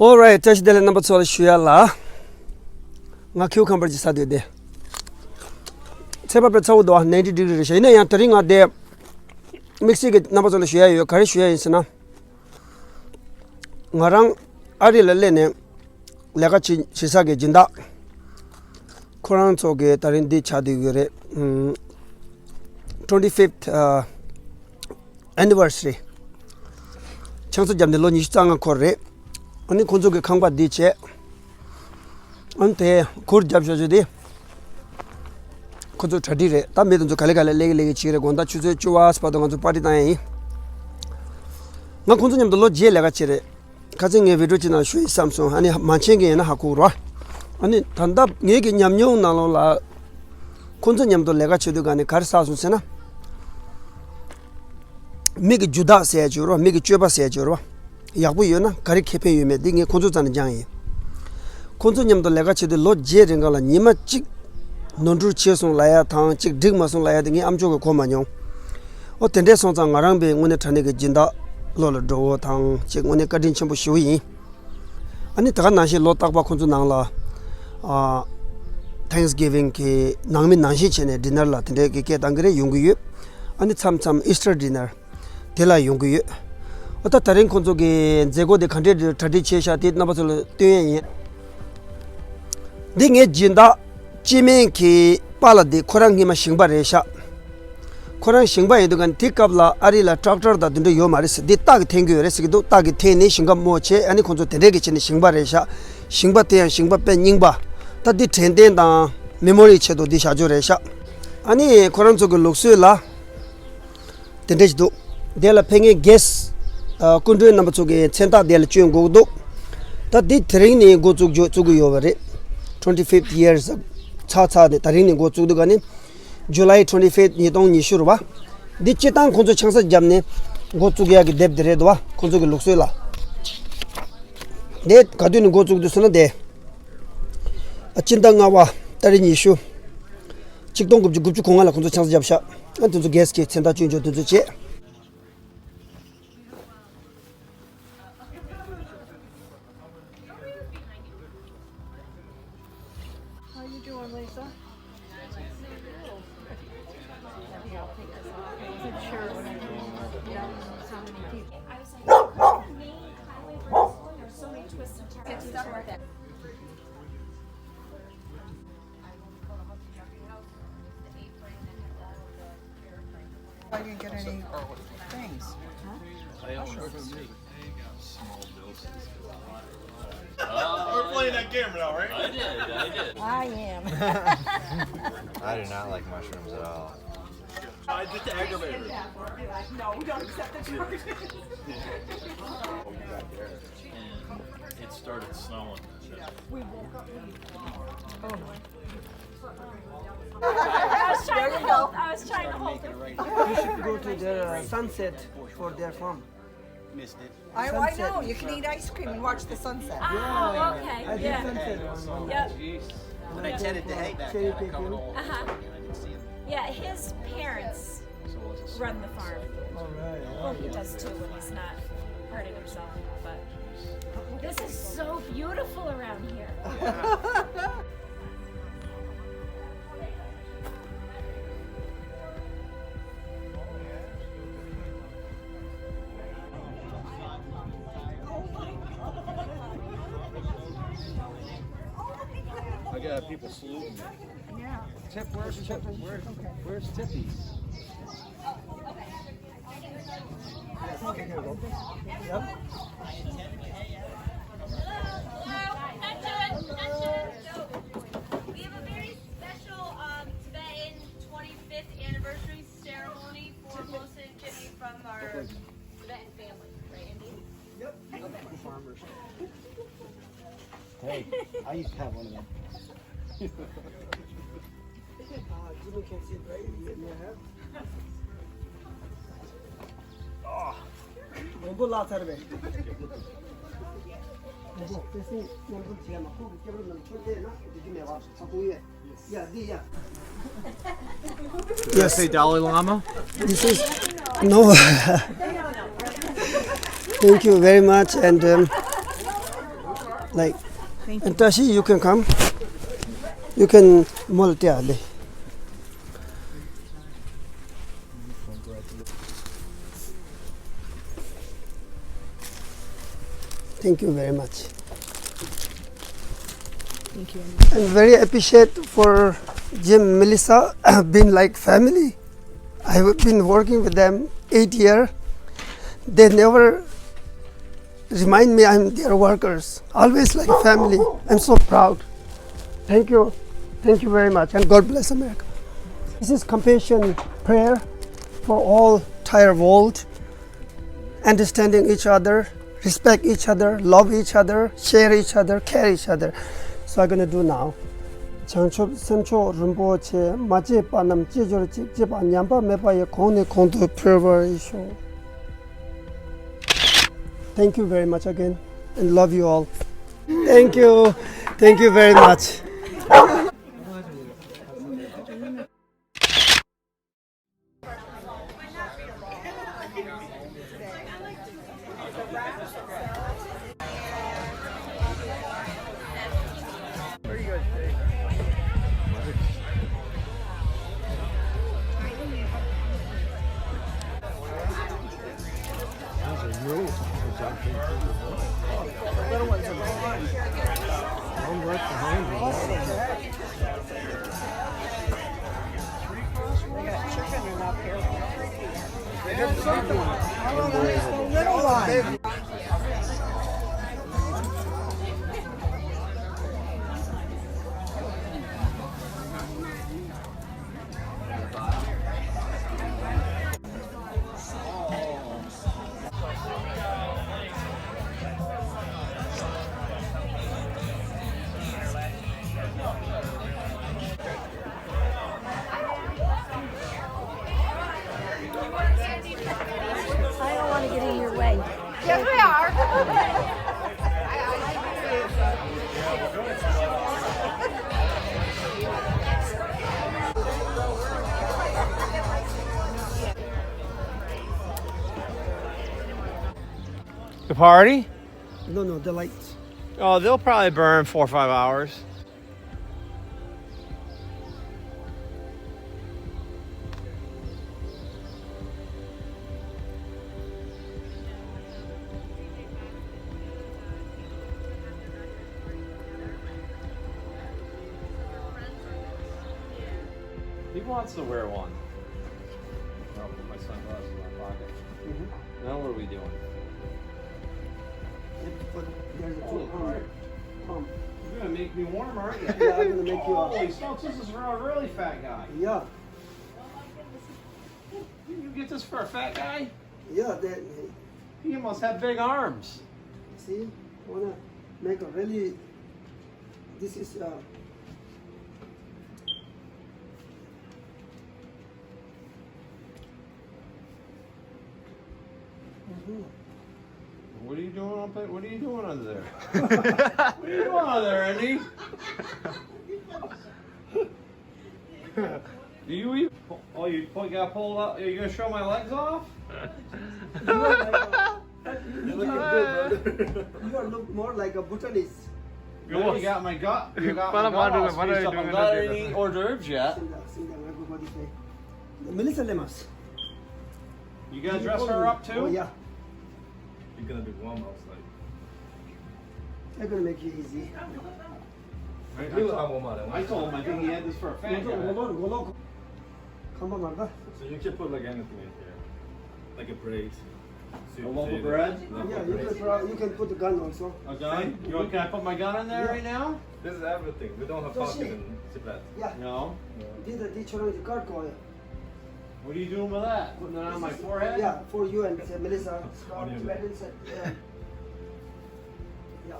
All right, touch the number so shuala. Nga cucumber ji sa de de. Seba pe chaw do 90 degree she. Ina ya tari nga de mixi ge number so shuya yo kare shuya isna. Ngarang ari la le ne lega chi sa ge jinda. Koran so ge tarin di cha de gere 25th anniversary. Changso jamde lo ni changa korre. Ani konzo ge khangba di che ante kur jab jodi konzo thadi re ta me donjo kale kale lege chire gonda chuje chuwas pa donga party dai nga konzo nyam do je lega chire kajing ge video china shui samsung ani manchen ge na hakuro ani tanda nge ge nyamnyo na lo la konzo nyam do lega chudu gane kar sa su sena me ge juda se juro me ge chuba se juro 야부 요나 가리 캐페 유메 딩에 콘조자는 장이 콘조님도 내가 치도 로 제랭가라 니마 찍 논주 치송 라야 당찍 딩마송 라야 딩이 암조고 고마뇨 어 텐데 송장 가랑베 오늘 타네게 진다 로로도 당찍 오늘 까딘 첨부 쇼이 아니 다가 나시 로 딱바 콘조 나라 아 Thanksgiving ke nangmin nangshi chene dinner la tende ke dangre yungyu ani chamcham Easter dinner tela yungyu 어떤 다른 건조기 제고대 컨텐츠 tradition tit 나버서 뛰에 딩에 진다 지면기 빨라디 코랑기마 싱바레샤 코랑 싱바에도 간 티캅라 아리라 트랙터다 든데 요 말이스 디딱 탱규레스기도 딱이 테니 싱가 모체 아니 건조 데레기 친 싱바레샤 싱바테야 싱바페 닝바 따디 텐덴다 메모리 체도 디샤조레샤 아니 코랑 쪽을 록스라 텐데지도 데라 팽에 게스 kundu number choge chenta del chung go do ta di thring ni go chuk jo chuk yo bare 25th years cha de taring ni go chuk do gani July 25th ni dong ni shuru ba di chetang konjo changsa jamne go chuk ya gi deb dere do ba konjo ge lokso la ne kadu ni go chuk do sona de achinda nga wa taring ni shu chikdong gubju konga la konjo changsa jabsha an tu gas ke chenta chung jo tu che I didn't get any things. We're playing that game now, right? I did. I am. I do not like mushrooms at all. I just aggravated. No, we don't accept the charge. And it started snowing. I was trying to hold it. you should go to the sunset for their farm Missed it. I know. You can eat ice cream and watch the sunset. Oh, okay. I did Yeah. sunset Yep. But I tended to hate that. cherry picking Uh-huh. Yeah, his parents run the farm. all right Well, he does too when he's not hurting himself. But this is so beautiful around here. I got people saluting me. Yeah. Tip, where's Tippy's? okay here we go yep We have a very special Tibetan 25th anniversary ceremony for Wilson and Jimmy from our Tibetan family, right, Andy? farmers Hey, I used to have one of them. Jimmy can sit right here go la sarbe go pesi number chia ma ko ke bro nam chote na di me wa sa ko ye yeah di yeah Yes, say Dalai Lama. this is no thank you very much and Like, Thank and Tashi, you can come. You can multi-ali. Thank you very much. Thank you. I'm very appreciate for Jim, Melissa. Have been like family. I've been working with them 8 years. They never remind me I'm their workers. Always like family. I'm so proud. Thank you. Thank you very much. And God bless America. This is compassion prayer for all entire world. Understanding each other, respect each other, love each other, share each other, care each other. So I'm going to do now. 장초 semcho rinpoche maje panam jejor jeba nyamba meba ye kone konto preparation. Thank you very much again and love you all. Thank you. Thank you very much. I don't want to get in your way. Yes, we are. The party? No, the lights. Oh, they'll probably burn 4 or 5 hours. He wants to wear one. I'll put my sunglasses in my pocket. Now what are we doing? There's a Holy crap. You're gonna make me warm, aren't you? Yeah, I'm gonna make you up. Holy smokes, this is for a really fat guy. Yeah, You get this for a fat guy? yeah. That, He must have big arms. see, wanna make a really. This is What are you doing up there? What are you doing under there? What are you doing under there, Andy? Do you even? Oh, you got pulled up? Are you gonna show my legs off? you look good, you are look more like a Bhutanese. You got my gut. You got my gut all squeezed up. I'm not eating hors d'oeuvres yet. Melissa Lemas. You gonna dress her up too? Oh yeah, You're gonna be warm outside. I'm gonna make you easy. I told him I think he had this for a fat guy. Hold on. Come on, Marga. So you can put like anything in here. Like a braid. A loaf of bread? Yeah, you can put the gun also. A gun? Can I put my gun in there right now? This is everything. We don't have pocket in Tibet. Yeah. No. Teacher on the card call. What are you doing with that? Putting it on my forehead? Yeah, for you and Melissa. How do you do it? Yeah.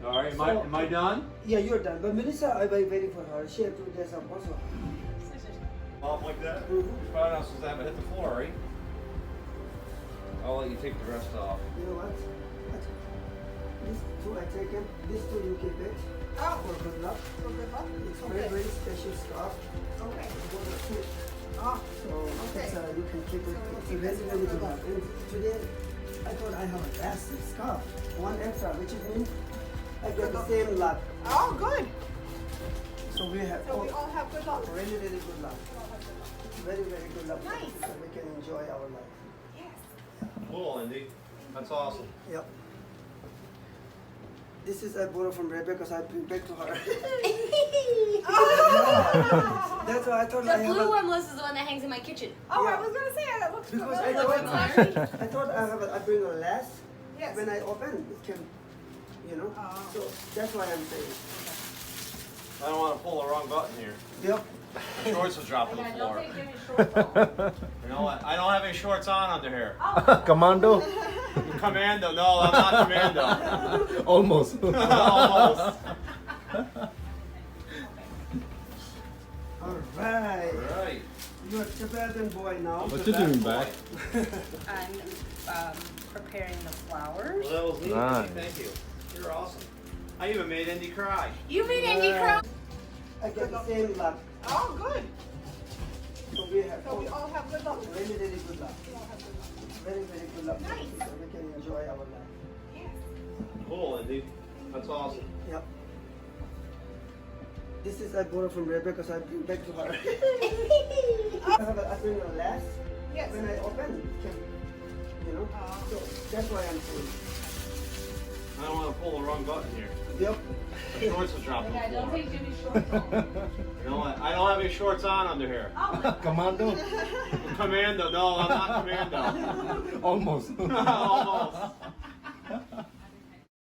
All right, am I done? Yeah, you're done. But Melissa, I'm waiting for her. She has to do some also. Off like that? Mhm. You're probably not supposed to have it hit the floor, right? I'll let you take the rest off. You know what? These two I taken. These two you keep it. For good luck. For good luck? It's very, very special stuff. Okay. So Okay. it's, you can keep it. It's very, very good luck. And today I thought I have a last scarf, one extra, which means I get the same luck. Oh, good. So we have So we all have good luck. really, really good luck. Very, very good luck. Nice. So we can enjoy our life. Yes. Cool, Indy. That's awesome. Yep. This is I borrowed from Rebecca because I bring back to her. That's why I thought The I have blue a, one, Melissa, is the one that hangs in my kitchen. Oh, Yeah. I was gonna say that looks because familiar. I thought I have a, I bring a last. Yes. When I open, it can, you know. Oh. So that's why I'm saying. I don't want to pull the wrong button here. Yep. Shorts will drop to the Yeah, floor. don't take Jimmy's shorts off. You know what? I don't have any shorts on under here. Commando? Commando? No, I'm not commando. Almost. Almost. All right. Right. You're a Tibetan boy now. What you doing back? I'm preparing the flowers. Well, that was neat. Nice. Thank you. You're awesome. I even made Indy cry. You made Indy cry. I get the same luck. Oh, good. So we have So we all have good luck. really, really good luck. We all have good luck. Very, very good luck. Nice. So we can enjoy our life. Yes. Cool, Indy. That's awesome. Yep. This is I borrowed from Rebecca because I bring back to her. I have a, I bring a last. Yes. When I open, it can, you know. Oh. So that's why I'm saying. I don't want to pull the wrong button here. Yep. Shorts will drop to the Yeah, don't floor. take Jimmy's shorts off. You know what? I don't have any shorts on under here. Commando? Commando? No, I'm not commando. Almost. Almost.